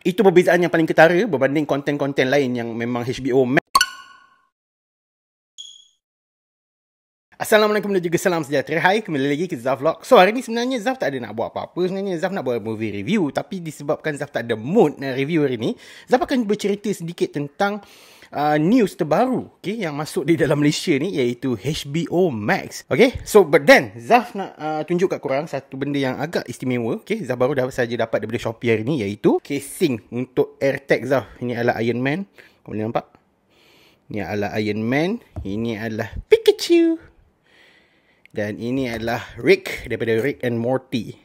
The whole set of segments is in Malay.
Itu perbezaan yang paling ketara berbanding konten-konten lain yang memang HBO Max. Assalamualaikum dan juga salam sejahtera. Hai, kembali lagi ke Zaf Vlog. So, hari ni sebenarnya Zaf tak ada nak buat apa-apa. Sebenarnya Zaf nak buat movie review. Tapi disebabkan Zaf tak ada mood nak review hari ni, Zaf akan bercerita sedikit tentang news terbaru, okay, yang masuk di dalam Malaysia ni, iaitu HBO Max. Okay, so but then Zaf nak tunjuk kat korang satu benda yang agak istimewa. Okay, Zaf baru saja dapat daripada Shopee hari ni, iaitu casing untuk AirTag Zaf. Ini adalah Iron Man. Kau boleh nampak? Ini adalah Iron Man. Ini adalah Pikachu. Dan ini adalah Rick daripada Rick and Morty.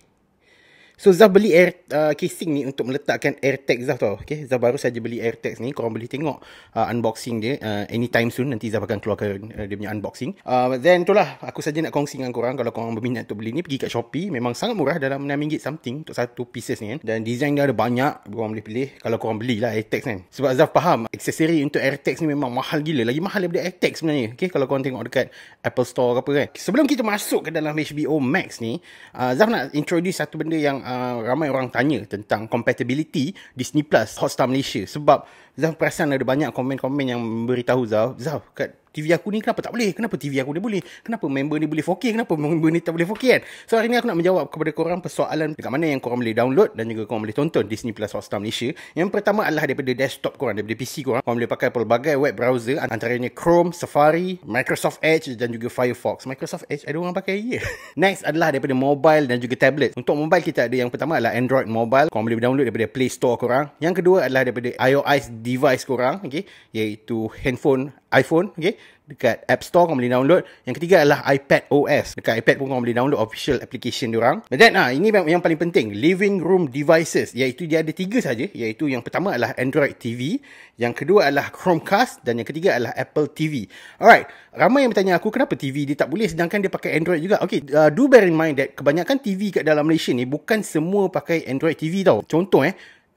So Zaf beli casing ni untuk meletakkan AirTag Zaf tau. Okay, Zaf baru saja beli AirTags ni. Korang boleh tengok unboxing dia anytime soon. Nanti Zaf akan keluarkan dia punya unboxing. Then itulah aku saja nak kongsi dengan korang. Kalau korang berminat untuk beli ni, pergi kat Shopee. Memang sangat murah, dalam RM6 something untuk satu pieces ni kan. Dan design dia ada banyak, korang boleh pilih. Kalau korang belilah AirTags kan. Sebab Zaf faham aksesori untuk AirTags ni memang mahal gila. Lagi mahal daripada AirTags sebenarnya. Okay, kalau korang tengok dekat Apple Store ke apa kan. Sebelum kita masuk ke dalam HBO Max ni, Zaf nak introduce satu benda yang ramai orang tanya tentang compatibility Disney Plus Hotstar Malaysia. Sebab Zaf perasan ada banyak komen-komen yang memberitahu Zaf, kat TV aku ni kenapa tak boleh? Kenapa TV aku dia boleh? Kenapa member ni boleh 4K? Kenapa member ni tak boleh 4K kan? So hari ni aku nak menjawab kepada korang persoalan dekat mana yang korang boleh download dan juga korang boleh tonton Disney Plus Hotstar Malaysia. Yang pertama adalah daripada desktop korang, daripada PC korang. Korang boleh pakai pelbagai web browser, antaranya Chrome, Safari, Microsoft Edge dan juga Firefox. Microsoft Edge ada orang pakai je. Next adalah daripada mobile dan juga tablet. Untuk mobile kita ada yang pertama adalah Android Mobile. Korang boleh download daripada Play Store korang. Yang kedua adalah daripada iOS device korang, okay, iaitu handphone iPhone, okay, dekat App Store korang boleh download. Yang ketiga adalah iPad OS. Dekat iPad pun korang boleh download official application diorang. Dan ini yang paling penting, living room devices, iaitu dia ada 3 saja, iaitu yang pertama adalah Android TV, yang kedua adalah Chromecast dan yang ketiga adalah Apple TV. Alright, ramai yang bertanya aku kenapa TV dia tak boleh sedangkan dia pakai Android juga. Okay, do bear in mind that kebanyakan TV kat dalam Malaysia ni bukan semua pakai Android TV tau. Contoh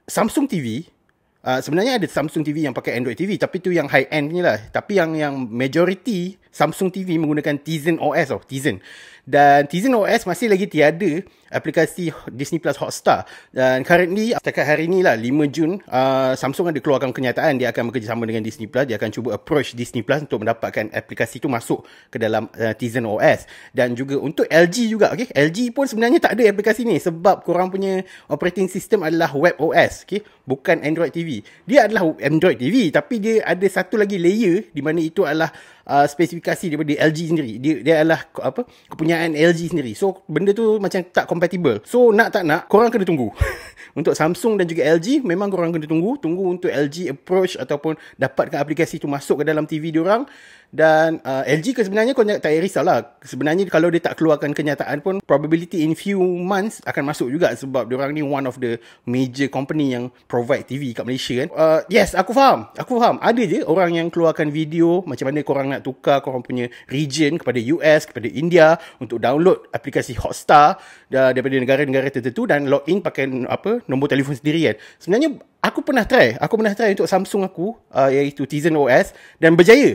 Samsung TV, sebenarnya ada Samsung TV yang pakai Android TV, tapi tu yang high end ni lah. Tapi yang majority Samsung TV menggunakan Tizen OS tau, Tizen. Dan Tizen OS masih lagi tiada aplikasi Disney Plus Hotstar. Dan currently, setakat hari ni lah, 5 Jun, Samsung ada keluarkan kenyataan dia akan bekerjasama dengan Disney Plus. Dia akan cuba approach Disney Plus untuk mendapatkan aplikasi tu masuk ke dalam Tizen OS. Dan juga untuk LG juga, okay? LG pun sebenarnya tak ada aplikasi ni sebab korang punya operating system adalah Web OS, okay? Bukan Android TV. Dia adalah Android TV, tapi dia ada satu lagi layer di mana itu adalah spesifikasi daripada LG sendiri. Dia adalah kepunyaan LG sendiri. So benda tu macam tak compatible. So nak tak nak korang kena tunggu. Untuk Samsung dan juga LG memang korang kena tunggu untuk LG approach ataupun dapatkan aplikasi tu masuk ke dalam TV diorang. Dan LG ke sebenarnya kau tak payah risaulah. Sebenarnya kalau dia tak keluarkan kenyataan pun, probability in few months akan masuk juga sebab diorang ni one of the major company yang provide TV kat Malaysia kan. Yes, aku faham. Ada je orang yang keluarkan video macam mana korang nak tukar korang punya region kepada US, kepada India untuk download aplikasi Hotstar daripada negara-negara tertentu dan login pakai nombor telefon sendiri kan. Sebenarnya aku pernah try untuk Samsung aku, iaitu Tizen OS, dan berjaya.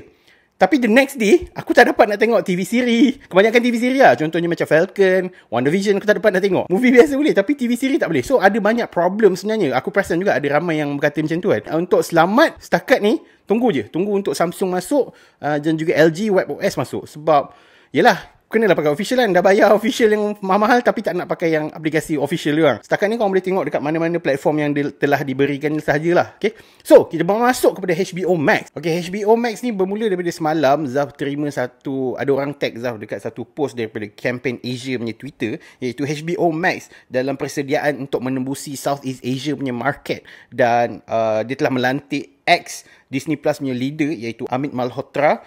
Tapi the next day, aku tak dapat nak tengok TV siri. Kebanyakan TV siri lah. Contohnya macam Falcon, WandaVision, aku tak dapat nak tengok. Movie biasa boleh, tapi TV siri tak boleh. So, ada banyak problem sebenarnya. Aku perasan juga ada ramai yang berkata macam tu kan. Untuk selamat, setakat ni, tunggu je. Tunggu untuk Samsung masuk dan juga LG Web OS masuk. Sebab, yelah, kenalah pakai official kan. Dah bayar official yang mahal-mahal tapi tak nak pakai yang aplikasi official dia. Setakat ni korang boleh tengok dekat mana-mana platform yang telah diberikan sahajalah. Okay. So, kita masuk kepada HBO Max. Okay, HBO Max ni bermula daripada semalam. Zaf terima ada orang tag Zaf dekat satu post daripada Campaign Asia punya Twitter, iaitu HBO Max dalam persediaan untuk menembusi Southeast Asia punya market. Dan dia telah melantik ex Disney Plus punya leader, iaitu Amit Malhotra,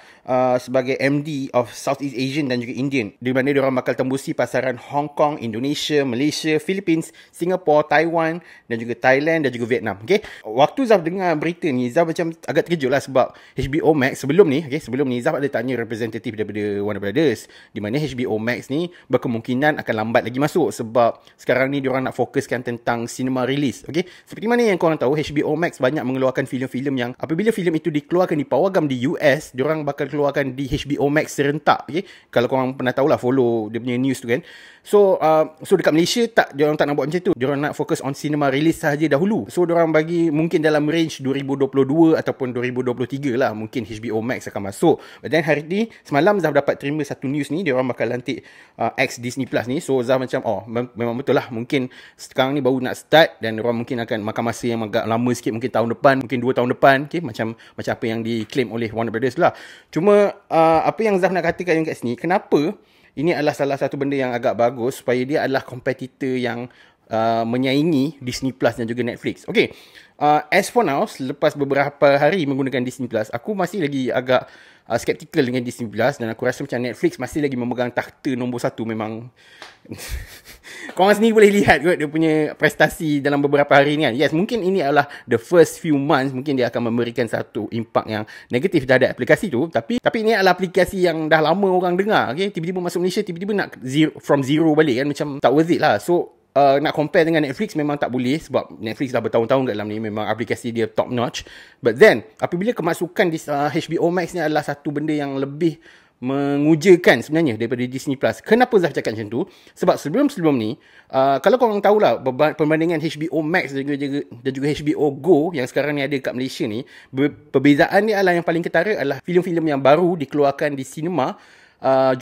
sebagai MD of Southeast Asian dan juga Indian, di mana diorang bakal tembusi pasaran Hong Kong, Indonesia, Malaysia, Philippines, Singapore, Taiwan dan juga Thailand dan juga Vietnam. Okay? Waktu Zaf dengar berita ni, Zaf macam agak terkejut lah sebab HBO Max sebelum ni Zaf ada tanya representatif daripada Warner Brothers, di mana HBO Max ni berkemungkinan akan lambat lagi masuk sebab sekarang ni diorang nak fokuskan tentang cinema release. Okay? Seperti mana yang korang tahu, HBO Max banyak mengeluarkan filem-filem yang apabila filem itu dikeluarkan di pawagam di US, diorang bakal keluarkan di HBO Max serentak. Okay? Kalau korang pernah tahulah, follow dia punya news tu kan. So dekat Malaysia diorang tak nak buat macam tu. Diorang nak fokus on cinema release sahaja dahulu. So diorang bagi mungkin dalam range 2022 ataupun 2023 lah, mungkin HBO Max akan masuk. But then hari ni, semalam Zaf dapat terima satu news ni, diorang bakal lantik X Disney Plus ni. So Zaf macam, memang betul lah, mungkin sekarang ni baru nak start dan diorang mungkin akan makan masa yang agak lama sikit, mungkin tahun depan, mungkin 2 tahun depan, okay? Macam apa yang diklaim oleh Warner Brothers lah. Cuma apa yang Zaf nak katakan kat sini, kenapa ini adalah salah satu benda yang agak bagus, supaya dia adalah kompetitor yang menyaingi Disney Plus dan juga Netflix. Okay, as for now, selepas beberapa hari menggunakan Disney Plus, aku masih lagi agak skeptical dengan Disney Plus, dan aku rasa macam Netflix masih lagi memegang takhta nombor 1 memang. Korang sendiri boleh lihat kot dia punya prestasi dalam beberapa hari ni kan. Yes, mungkin ini adalah the first few months, mungkin dia akan memberikan satu impak yang negatif terhadap aplikasi tu, tapi ini adalah aplikasi yang dah lama orang dengar, okay? Tiba-tiba masuk Malaysia, tiba-tiba nak from zero balik kan, macam tak worth it lah. So nak compare dengan Netflix memang tak boleh, sebab Netflix dah bertahun-tahun kat dalam ni, memang aplikasi dia top notch. But then apabila kemasukan di HBO Max ni adalah satu benda yang lebih mengujakan sebenarnya daripada Disney Plus. Kenapa Zaf cakap macam tu? Sebab sebelum ni, kalau korang tahulah perbandingan HBO Max dan juga HBO Go yang sekarang ni ada kat Malaysia ni, perbezaan ni adalah yang paling ketara adalah filem-filem yang baru dikeluarkan di sinema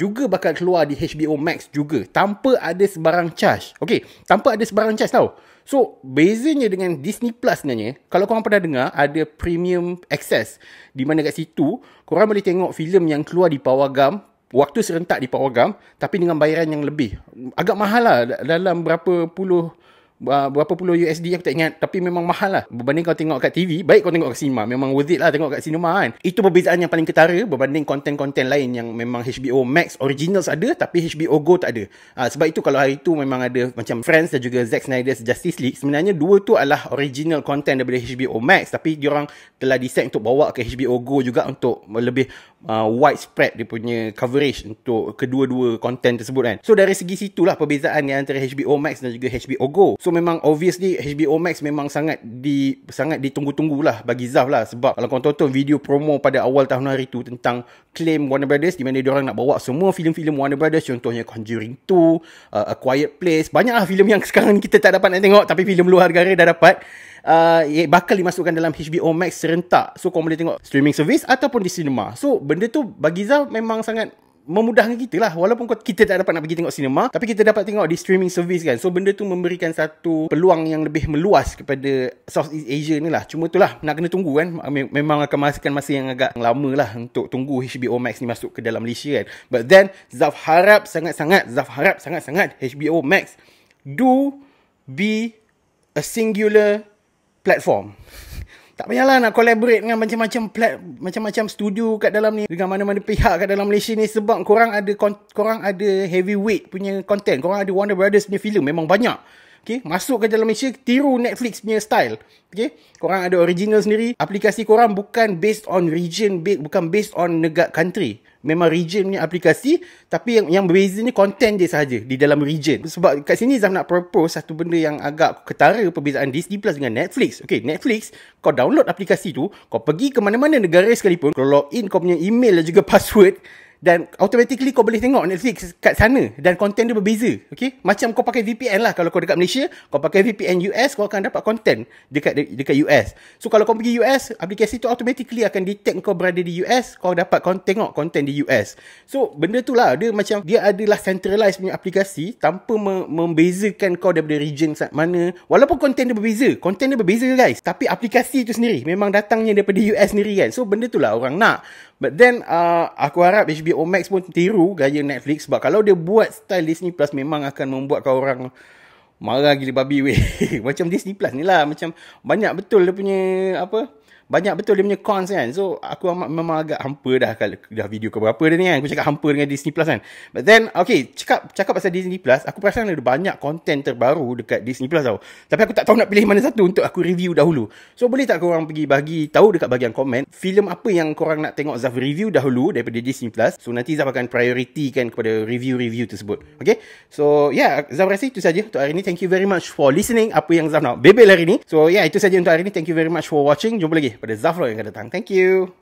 juga bakal keluar di HBO Max juga, tanpa ada sebarang charge. Okay, tanpa ada sebarang charge tau. So bezanya dengan Disney Plus sebenarnya, kalau korang pernah dengar, ada premium access, di mana kat situ korang boleh tengok filem yang keluar di pawagam, waktu serentak di pawagam, tapi dengan bayaran yang lebih. Agak mahal lah, dalam berapa puluh USD aku tak ingat, tapi memang mahal lah berbanding kau tengok kat TV. Baik kau tengok kat cinema, memang worth it lah tengok kat cinema kan. Itu perbezaan yang paling ketara berbanding konten-konten lain yang memang HBO Max Originals ada tapi HBO Go tak ada. Sebab itu kalau hari tu memang ada macam Friends dan juga Zack Snyder's Justice League, sebenarnya dua tu adalah original content daripada HBO Max, tapi diorang telah decide untuk bawa ke HBO Go juga untuk lebih widespread dia punya coverage untuk kedua-dua content tersebut kan. So dari segi situlah perbezaan yang antara HBO Max dan juga HBO Go. So memang obviously HBO Max memang sangat ditunggu-tunggu lah bagi Zaf lah, sebab kalau korang tonton video promo pada awal tahun hari tu tentang claim Warner Brothers, di mana diorang nak bawa semua filem-filem Warner Brothers, contohnya Conjuring 2, A Quiet Place, banyak lah filem yang sekarang kita tak dapat nak tengok, tapi filem luar negara dah dapat, bakal dimasukkan dalam HBO Max serentak. So korang boleh tengok streaming service ataupun di cinema. So benda tu bagi Zaf memang sangat memudahkan kita lah, walaupun kita tak dapat nak pergi tengok sinema, tapi kita dapat tengok di streaming service kan. So benda tu memberikan satu peluang yang lebih meluas kepada Southeast Asia ni lah. Cuma tu lah, nak kena tunggu kan. Memang akan memakan masa yang agak lama lah untuk tunggu HBO Max ni masuk ke dalam Malaysia kan. But then Zaf harap sangat-sangat HBO Max do be a singular platform. Tak payahlah nak collaborate dengan macam-macam studio kat dalam ni, dengan mana-mana pihak kat dalam Malaysia ni, sebab korang ada heavyweight punya content. Korang ada Warner Brothers punya filem memang banyak. Okay, masuk ke dalam Malaysia, tiru Netflix punya style. Okay, korang ada original sendiri. Aplikasi korang bukan based on region, bukan based on negara country. Memang region punya aplikasi, tapi yang berbezanya konten dia sahaja di dalam region. Sebab kat sini Zaf nak propose satu benda yang agak ketara perbezaan Disney Plus dengan Netflix. Okay, Netflix, kau download aplikasi tu, kau pergi ke mana-mana negara sekalipun, kau login kau punya email dan juga password, dan automatically kau boleh tengok Netflix kat sana, dan konten dia berbeza. Okay, macam kau pakai VPN lah. Kalau kau dekat Malaysia, kau pakai VPN US, kau akan dapat konten dekat US. So kalau kau pergi US, aplikasi tu automatically akan detect kau berada di US, kau dapat tengok konten di US. So benda tu lah, dia macam dia adalah centralized punya aplikasi tanpa membezakan kau daripada region mana. Walaupun konten dia berbeza guys, tapi aplikasi tu sendiri memang datangnya daripada US sendiri kan. So benda tu lah orang nak. But then aku harap HBO Max pun tiru gaya Netflix, sebab kalau dia buat style Disney Plus memang akan membuatkan orang marah gila babi weh. Macam Disney Plus ni lah, macam banyak betul dia punya cons kan. So aku memang agak hampa dah video ke berapa dah ni kan, aku cakap hampa dengan Disney Plus kan. But then okay, cakap pasal Disney Plus, aku perasan ada banyak konten terbaru dekat Disney Plus tau, tapi aku tak tahu nak pilih mana satu untuk aku review dahulu. So boleh tak korang pergi bagi tahu dekat bahagian komen filem apa yang korang nak tengok Zaf review dahulu daripada Disney Plus. So nanti Zaf akan priority kan kepada review tersebut. Okay, so yeah, Zaf rasa itu saja untuk hari ni. Thank you very much for listening apa yang Zaf nak bebel hari ni. So yeah, itu saja untuk hari ni. Thank you very much for watching. Jumpa lagi. pada Zaf Vlog yang akan datang. Thank you.